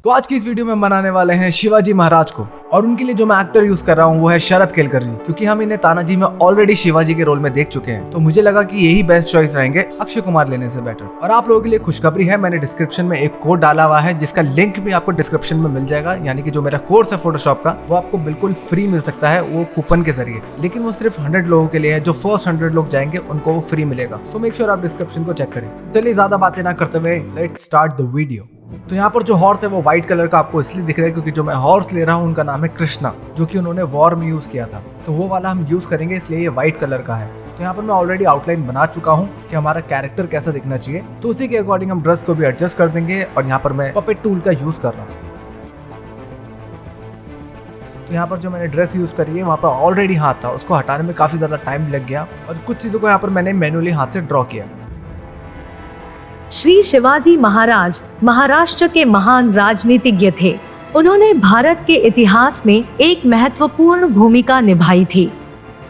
तो आज की इस वीडियो में बनाने वाले हैं शिवाजी महाराज को, और उनके लिए जो मैं एक्टर यूज कर रहा हूँ वो है शरद केलकर जी, क्योंकि हम इन्हें तानाजी में ऑलरेडी शिवाजी के रोल में देख चुके हैं। तो मुझे लगा कि यही बेस्ट चॉइस रहेंगे अक्षय कुमार लेने से बेटर। और आप लोगों के लिए खुशखबरी है, मैंने डिस्क्रिप्शन में एक कोड डाला हुआ है जिसका लिंक भी आपको डिस्क्रिप्शन में मिल जाएगा। यानी कि जो मेरा कोर्स है फोटोशॉप का वो आपको बिल्कुल फ्री मिल सकता है, वो कूपन के जरिए। लेकिन वो सिर्फ 100 लोगों के लिए है, जो फर्स्ट 100 लोग जाएंगे उनको वो फ्री मिलेगा। तो मेक श्योर आप डिस्क्रिप्शन को चेक करें। चलिए ज्यादा बातें ना करते हुए लेट्स स्टार्ट द वीडियो। तो यहाँ पर जो हॉर्स है वो व्हाइट कलर का आपको इसलिए दिख रहा है क्योंकि जो मैं हॉर्स ले रहा हूँ उनका नाम है कृष्णा, जो कि उन्होंने वॉर में यूज किया था। तो वो वाला हम यूज करेंगे, इसलिए ये व्हाइट कलर का है। तो यहाँ पर मैं ऑलरेडी आउटलाइन बना चुका हूँ कि हमारा कैरेक्टर कैसा दिखना चाहिए, तो उसी के अकॉर्डिंग हम ड्रेस को भी एडजस्ट कर देंगे। और यहाँ पर मैं पपेट टूल का यूज कर रहा हूँ। तो यहाँ पर जो मैंने ड्रेस यूज करी है वहाँ पर ऑलरेडी हाथ था, उसको हटाने में काफी ज्यादा टाइम लग गया और कुछ चीजों को यहाँ पर मैंने मैनुअली हाथ से ड्रॉ किया। श्री शिवाजी महाराज महाराष्ट्र के महान राजनीतिज्ञ थे। उन्होंने भारत के इतिहास में एक महत्वपूर्ण भूमिका निभाई थी।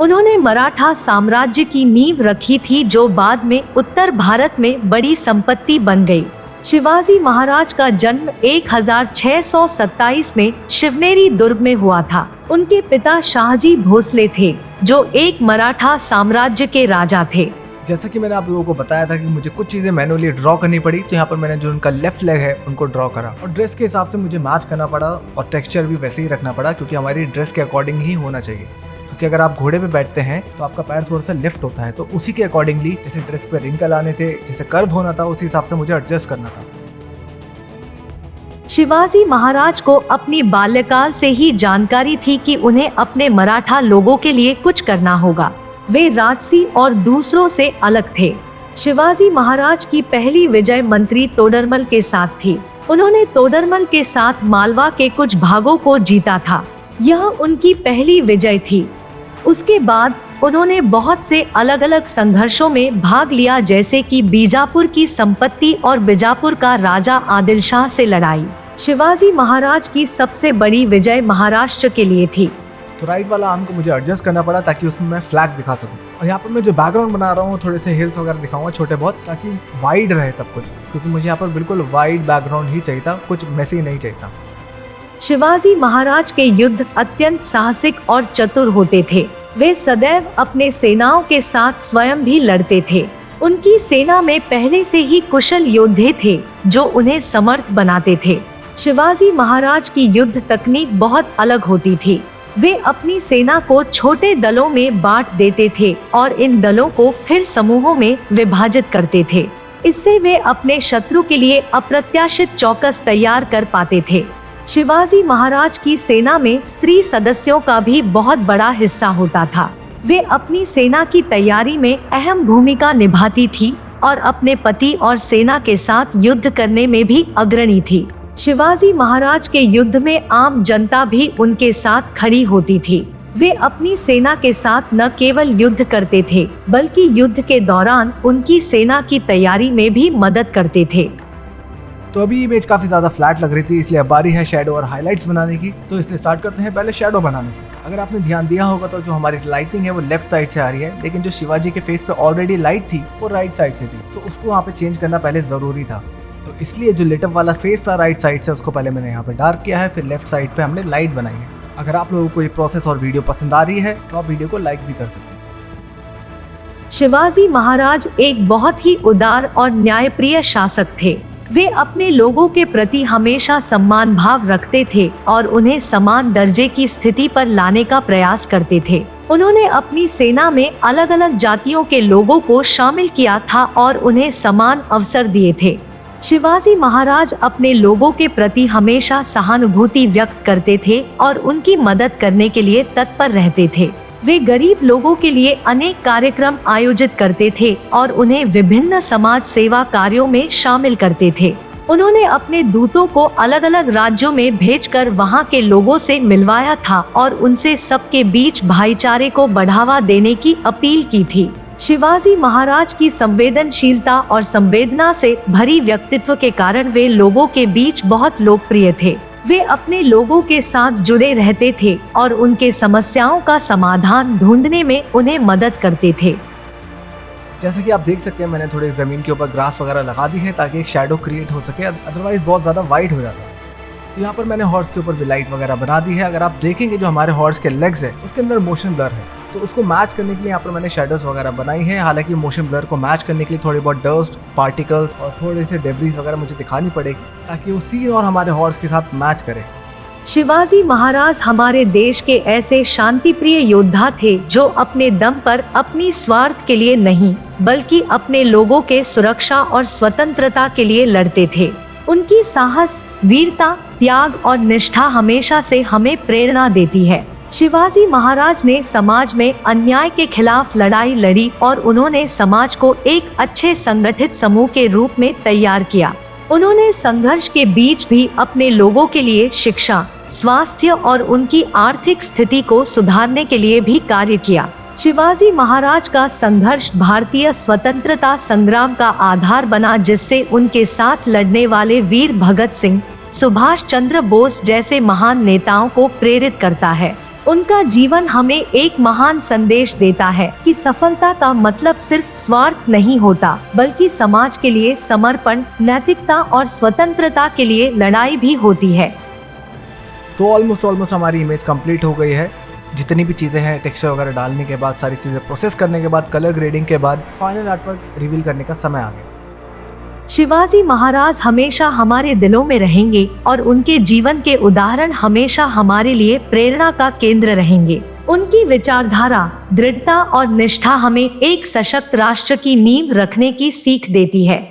उन्होंने मराठा साम्राज्य की नींव रखी थी, जो बाद में उत्तर भारत में बड़ी संपत्ति बन गई। शिवाजी महाराज का जन्म 1627 में शिवनेरी दुर्ग में हुआ था। उनके पिता शाहजी भोसले थे, जो एक मराठा साम्राज्य के राजा थे। जैसा कि मैंने आप लोगों को बताया था कि मुझे कुछ चीजें मैनुअली ड्रॉ करनी पड़ी, तो यहाँ पर मैंने जो उनका लेफ्ट लेग है उनको ड्रॉ करा और ड्रेस के हिसाब से मुझे मैच करना पड़ा और टेक्सचर भी वैसे ही रखना पड़ा, क्योंकि हमारी ड्रेस के अकॉर्डिंग ही होना चाहिए। क्योंकि अगर आप घोड़े पे बैठते हैं तो आपका पैर थोड़ा सा लिफ्ट होता है, तो उसी के अकॉर्डिंगली जैसे ड्रेस पे रिंकल आने थे, जैसे कर्व होना था, उसी हिसाब से मुझे एडजस्ट करना था। शिवाजी महाराज को अपनी बाल्यकाल से ही जानकारी थी कि उन्हें अपने मराठा लोगों के लिए कुछ करना होगा। वे राजसी और दूसरों से अलग थे। शिवाजी महाराज की पहली विजय मंत्री तोडरमल के साथ थी। उन्होंने तोडरमल के साथ मालवा के कुछ भागों को जीता था। यह उनकी पहली विजय थी। उसके बाद उन्होंने बहुत से अलग अलग संघर्षों में भाग लिया, जैसे कि बीजापुर की संपत्ति और बीजापुर का राजा आदिल शाह से लड़ाई। शिवाजी महाराज की सबसे बड़ी विजय महाराष्ट्र के लिए थी। तो राइट वाला आर्म को मुझे एडजस्ट करना पड़ा ताकि उसमें मैं फ्लैग दिखा सकूं। और यहाँ पर मैं जो बैकग्राउंड बना रहा हूँ थोड़े से हिल्स वगैरह दिखाऊंगा छोटे बहुत, ताकि वाइड रहे सब कुछ, क्योंकि मुझे यहाँ पर बिल्कुल वाइड बैकग्राउंड ही चाहिए था, कुछ मैसी नहीं चाहिए था। शिवाजी महाराज के युद्ध अत्यंत साहसिक और चतुर होते थे। वे सदैव अपने सेनाओं के साथ स्वयं भी लड़ते थे। उनकी सेना में पहले से ही कुशल योद्धे थे जो उन्हें समर्थ बनाते थे। शिवाजी महाराज की युद्ध तकनीक बहुत अलग होती थी। वे अपनी सेना को छोटे दलों में बांट देते थे और इन दलों को फिर समूहों में विभाजित करते थे। इससे वे अपने शत्रु के लिए अप्रत्याशित चौकस तैयार कर पाते थे। शिवाजी महाराज की सेना में स्त्री सदस्यों का भी बहुत बड़ा हिस्सा होता था। वे अपनी सेना की तैयारी में अहम भूमिका निभाती थी और अपने पति और सेना के साथ युद्ध करने में भी अग्रणी थी। शिवाजी महाराज के युद्ध में आम जनता भी उनके साथ खड़ी होती थी। वे अपनी सेना के साथ न केवल युद्ध करते थे, बल्कि युद्ध के दौरान उनकी सेना की तैयारी में भी मदद करते थे। तो अभी इमेज काफी ज्यादा फ्लैट लग रही थी, इसलिए अब बारी है शैडो और हाइलाइट्स बनाने की। तो इसलिए स्टार्ट करते हैं पहले शैडो बनाने से। अगर आपने ध्यान दिया होगा तो जो हमारी लाइटिंग है वो लेफ्ट साइड से आ रही है, लेकिन जो शिवाजी के फेस पे ऑलरेडी लाइट थी वो राइट साइड से थी, तो उसको वहाँ पे चेंज करना पहले जरूरी था। तो इसलिए जो लिटअप वाला फेस था राइट साइड से, उसको पहले मैंने यहाँ पे डार्क किया है, फिर लेफ्ट साइड पे हमने लाइट बनाई है। अगर आप लोगों को ये प्रोसेस और वीडियो पसंद आ रही है तो आप वीडियो को लाइक भी कर सकते हैं। शिवाजी महाराज एक बहुत ही उदार और न्यायप्रिय शासक थे। वे अपने लोगों के प्रति हमेशा सम्मान भाव रखते थे और उन्हें समान दर्जे की स्थिति पर लाने का प्रयास करते थे। उन्होंने अपनी सेना में अलग अलग जातियों के लोगों को शामिल किया था और उन्हें समान अवसर दिए थे। शिवाजी महाराज अपने लोगों के प्रति हमेशा सहानुभूति व्यक्त करते थे और उनकी मदद करने के लिए तत्पर रहते थे। वे गरीब लोगों के लिए अनेक कार्यक्रम आयोजित करते थे और उन्हें विभिन्न समाज सेवा कार्यों में शामिल करते थे। उन्होंने अपने दूतों को अलग अलग राज्यों में भेजकर वहां के लोगों से मिलवाया था और उनसे सबके बीच भाईचारे को बढ़ावा देने की अपील की थी। शिवाजी महाराज की संवेदनशीलता और संवेदना से भरी व्यक्तित्व के कारण वे लोगों के बीच बहुत लोकप्रिय थे। वे अपने लोगों के साथ जुड़े रहते थे और उनके समस्याओं का समाधान ढूंढने में उन्हें मदद करते थे। जैसे कि आप देख सकते हैं मैंने थोड़ी जमीन के ऊपर ग्रास वगैरह लगा दी है ताकि एक शैडो क्रिएट हो सके, अदरवाइज बहुत ज्यादा वाइड हो जाता है। यहाँ पर मैंने हॉर्स के ऊपर भी लाइट वगैरह बना दी है। अगर आप देखेंगे जो हमारे हॉर्स के लेग्स है उसके अंदर मोशन ब्लर है, तो उसको मैच करने के लिए यहाँ पर मैंने शेडोज वगैरह बनाई है। हालांकि मोशन ब्लर को मैच करने के लिए थोड़ी बहुत डस्ट पार्टिकल्स और थोड़े से डेब्रीज वगैरह मुझे दिखानी पड़ेगी ताकि वो सीन और हमारे हॉर्स के साथ मैच करे। शिवाजी महाराज हमारे देश के ऐसे शांतिप्रिय योद्धा थे जो अपने दम पर अपनी स्वार्थ के लिए नहीं बल्कि अपने लोगों के सुरक्षा और स्वतंत्रता के लिए लड़ते थे। उनकी साहस, वीरता, त्याग और निष्ठा हमेशा से हमें प्रेरणा देती है। शिवाजी महाराज ने समाज में अन्याय के खिलाफ लड़ाई लड़ी और उन्होंने समाज को एक अच्छे संगठित समूह के रूप में तैयार किया। उन्होंने संघर्ष के बीच भी अपने लोगों के लिए शिक्षा, स्वास्थ्य और उनकी आर्थिक स्थिति को सुधारने के लिए भी कार्य किया। शिवाजी महाराज का संघर्ष भारतीय स्वतंत्रता संग्राम का आधार बना, जिससे उनके साथ लड़ने वाले वीर भगत सिंह, सुभाष चंद्र बोस जैसे महान नेताओं को प्रेरित करता है। उनका जीवन हमें एक महान संदेश देता है कि सफलता का मतलब सिर्फ स्वार्थ नहीं होता बल्कि समाज के लिए समर्पण, नैतिकता और स्वतंत्रता के लिए लड़ाई भी होती है। तो ऑलमोस्ट हमारी इमेज कंप्लीट हो गई है। जितनी भी चीज़ें हैं टेक्सचर वगैरह डालने के बाद, सारी चीज़ें प्रोसेस करने के बाद, कलर ग्रेडिंग के बाद फाइनल आर्टवर्क रिवील करने का समय आ गया। शिवाजी महाराज हमेशा हमारे दिलों में रहेंगे और उनके जीवन के उदाहरण हमेशा हमारे लिए प्रेरणा का केंद्र रहेंगे। उनकी विचारधारा, दृढ़ता और निष्ठा हमें एक सशक्त राष्ट्र की नींव रखने की सीख देती है।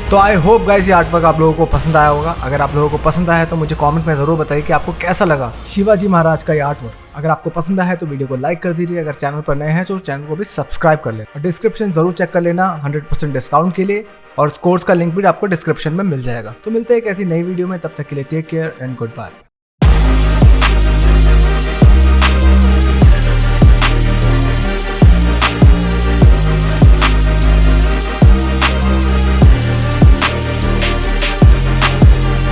तो आई होप गाइस ये आर्टवर्क आप लोगों को पसंद आया होगा। अगर आप लोगों को पसंद आया तो मुझे कमेंट में जरूर बताइए कि आपको कैसा लगा शिवाजी महाराज का ये आर्टवर्क। अगर आपको पसंद आया तो वीडियो को लाइक कर दीजिए। अगर चैनल पर नए हैं तो चैनल को भी सब्सक्राइब कर लें और डिस्क्रिप्शन जरूर चेक कर लेना 100% डिस्काउंट के लिए, और कोर्स का लिंक भी आपको डिस्क्रिप्शन में मिल जाएगा। तो मिलते हैं एक ऐसी नई वीडियो में, तब तक के लिए take care and good bye.